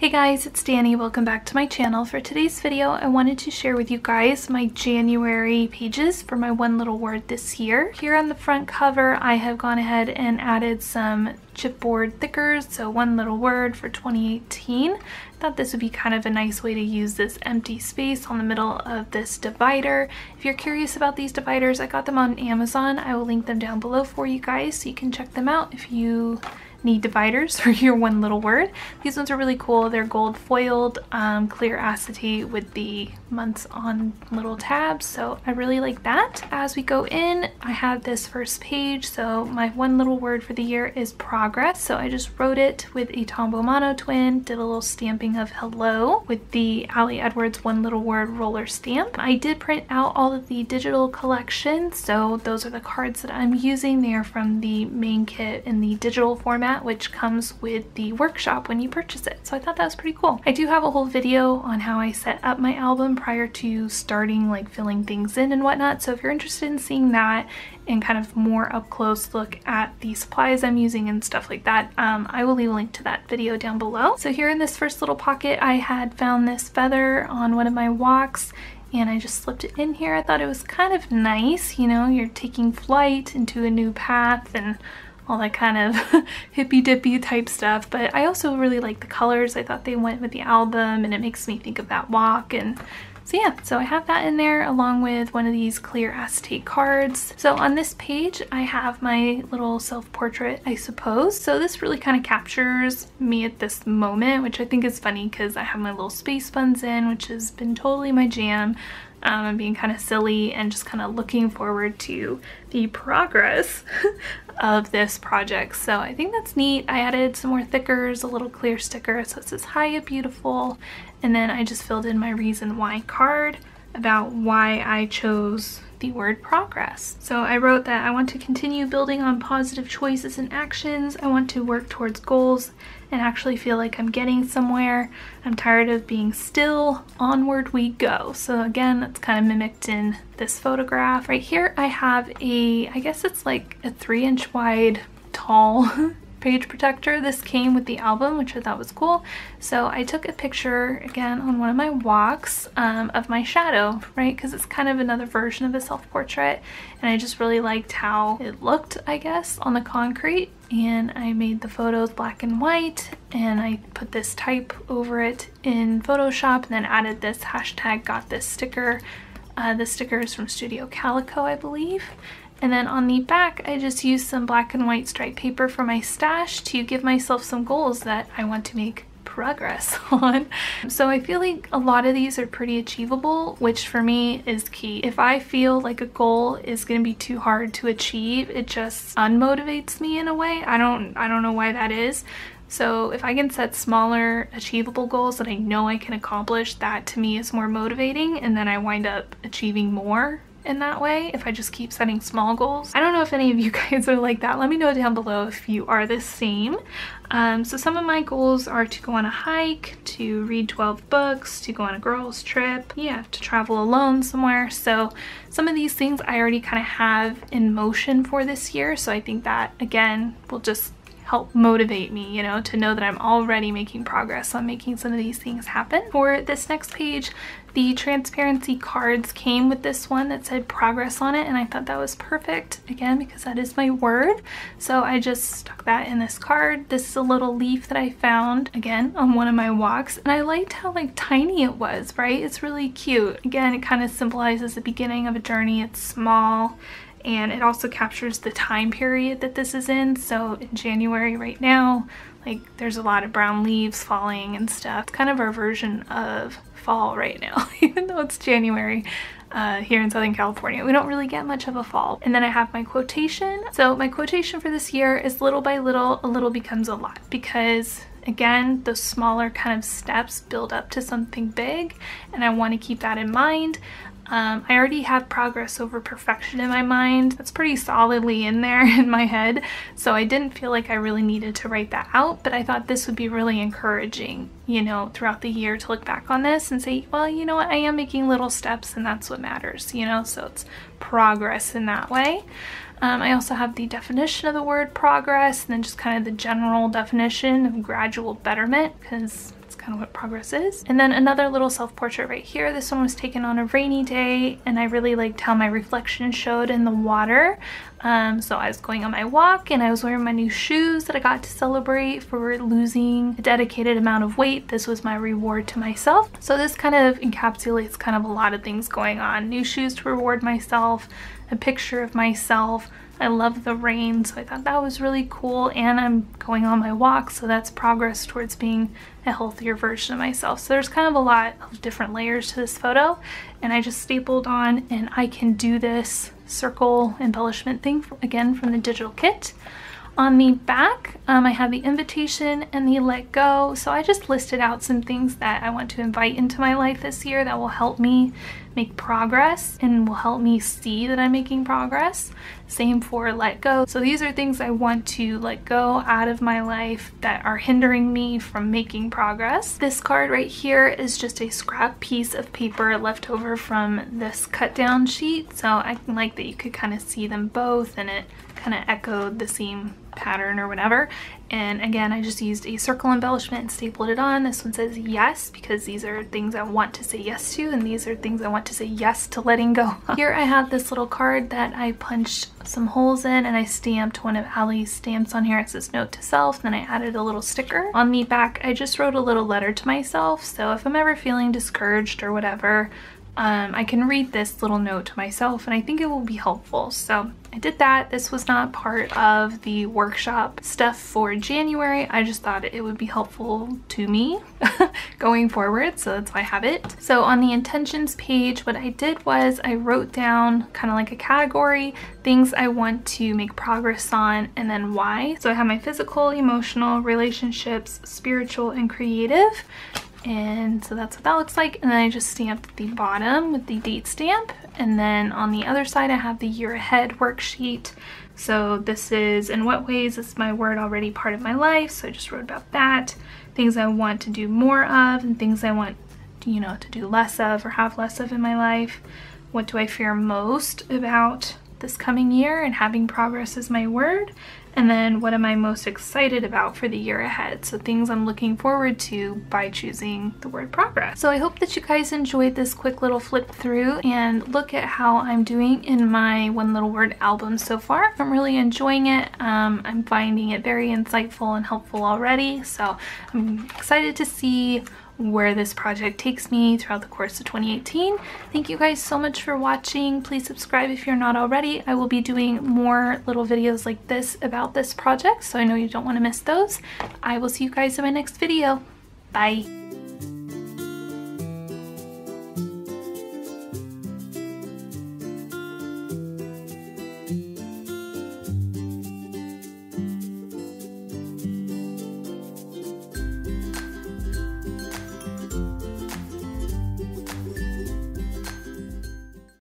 Hey guys, it's Danny. Welcome back to my channel. For today's video, I wanted to share with you guys my January pages for my one little word this year. Here on the front cover, I have gone ahead and added some chipboard thickers, so one little word for 2018. I thought this would be kind of a nice way to use this empty space on the middle of this divider. If you're curious about these dividers, I got them on Amazon. I will link them down below for you guys so you can check them out if you need dividers for your one little word. These ones are really cool. They're gold foiled, clear acetate with the months on little tabs, so I really like that. As we go in, I have this first page, so my one little word for the year is progress. So I just wrote it with a Tombow Mono twin, did a little stamping of hello with the Ali Edwards one little word roller stamp. I did print out all of the digital collection, so those are the cards that I'm using. They are from the main kit in the digital format, which comes with the workshop when you purchase it. So I thought that was pretty cool. I do have a whole video on how I set up my album prior to starting like filling things in and whatnot. So if you're interested in seeing that and kind of more up close look at the supplies I'm using and stuff like that, I will leave a link to that video down below. So here in this first little pocket, I had found this feather on one of my walks and I just slipped it in here. I thought it was kind of nice, you know, you're taking flight into a new path and all that kind of hippy-dippy type stuff, but I also really like the colors. I thought they went with the album and it makes me think of that walk. And so yeah, so I have that in there along with one of these clear acetate cards. So on this page, I have my little self-portrait, I suppose. So this really kind of captures me at this moment, which I think is funny because I have my little space buns in, which has been totally my jam. I'm being kind of silly and just kind of looking forward to the progress of this project. So I think that's neat. I added some more thickers, a little clear sticker, so it says hiya beautiful, and then I just filled in my reason why card about why I chose the word progress. So I wrote that I want to continue building on positive choices and actions. I want to work towards goals and actually feel like I'm getting somewhere. I'm tired of being still. Onward we go. So again, that's kind of mimicked in this photograph. Right here I have I guess it's like a 3-inch wide tall page protector. This came with the album, which I thought was cool. So I took a picture again on one of my walks of my shadow, right? Because it's kind of another version of a self-portrait, and I just really liked how it looked, I guess, on the concrete. And I made the photos black and white, and I put this type over it in Photoshop, and then added this hashtag got this sticker. This sticker is from Studio Calico, I believe. And then on the back, I just used some black and white striped paper for my stash to give myself some goals that I want to make progress on. So I feel like a lot of these are pretty achievable, which for me is key. If I feel like a goal is going to be too hard to achieve, it just unmotivates me in a way. I don't know why that is. So if I can set smaller achievable goals that I know I can accomplish, that to me is more motivating, and then I wind up achieving more in that way if I just keep setting small goals. I don't know if any of you guys are like that. Let me know down below if you are the same. So some of my goals are to go on a hike, to read 12 books, to go on a girls trip, yeah, to travel alone somewhere. So some of these things I already kind of have in motion for this year, so I think that again will just help motivate me, you know, to know that I'm already making progress on making some of these things happen. For this next page, the transparency cards came with this one that said progress on it, and I thought that was perfect, again, because that is my word. So I just stuck that in this card. This is a little leaf that I found, again, on one of my walks, and I liked how like tiny it was, right? It's really cute. Again, it kind of symbolizes the beginning of a journey. It's small, and it also captures the time period that this is in. So in January right now, like there's a lot of brown leaves falling and stuff. It's kind of our version of fall right now, even though it's January here in Southern California. We don't really get much of a fall. And then I have my quotation. So my quotation for this year is little by little, a little becomes a lot, because again, those smaller kind of steps build up to something big, and I want to keep that in mind. I already have progress over perfection in my mind. That's pretty solidly in there in my head, so I didn't feel like I really needed to write that out, but I thought this would be really encouraging, you know, throughout the year to look back on this and say, well, you know what, I am making little steps and that's what matters, you know, so it's progress in that way. I also have the definition of the word progress, and then just kind of the general definition of gradual betterment, because it's kind of what progress is. And then another little self-portrait right here. This one was taken on a rainy day, and I really liked how my reflection showed in the water. So I was going on my walk and I was wearing my new shoes that I got to celebrate for losing a dedicated amount of weight. This was my reward to myself. So this kind of encapsulates kind of a lot of things going on. New shoes to reward myself, a picture of myself. I love the rain, so I thought that was really cool, and I'm going on my walk, so that's progress towards being a healthier version of myself. So there's kind of a lot of different layers to this photo, and I just stapled on, and I can do this circle embellishment thing again from the digital kit. On the back, I have the invitation and the let go. So I just listed out some things that I want to invite into my life this year that will help me make progress and will help me see that I'm making progress. Same for let go. So these are things I want to let go out of my life that are hindering me from making progress. This card right here is just a scrap piece of paper left over from this cut down sheet. So I like that you could kind of see them both, and it kind of echoed the same pattern or whatever. And again, I just used a circle embellishment and stapled it on. This one says yes, because these are things I want to say yes to, and these are things I want to say yes to letting go. Here I have this little card that I punched some holes in, and I stamped one of Allie's stamps on here. It says note to self, then I added a little sticker. On the back, I just wrote a little letter to myself, so if I'm ever feeling discouraged or whatever, I can read this little note to myself, and I think it will be helpful. So I did that. This was not part of the workshop stuff for January. I just thought it would be helpful to me going forward, so that's why I have it. So on the intentions page, what I did was I wrote down kind of like a category, things I want to make progress on, and then why. So I have my physical, emotional, relationships, spiritual, and creative. And so that's what that looks like. And then I just stamped the bottom with the date stamp. And then on the other side, I have the year ahead worksheet. So this is in what ways is my word already part of my life. So I just wrote about that, things I want to do more of, and things I want, you know, to do less of or have less of in my life. What do I fear most about this coming year, and having progress is my word. And then what am I most excited about for the year ahead? So things I'm looking forward to by choosing the word progress. So I hope that you guys enjoyed this quick little flip through and look at how I'm doing in my one little word album so far. I'm really enjoying it. I'm finding it very insightful and helpful already. So I'm excited to see where this project takes me throughout the course of 2018. Thank you guys so much for watching. Please subscribe if you're not already. I will be doing more little videos like this about this project, so I know you don't want to miss those. I will see you guys in my next video. Bye.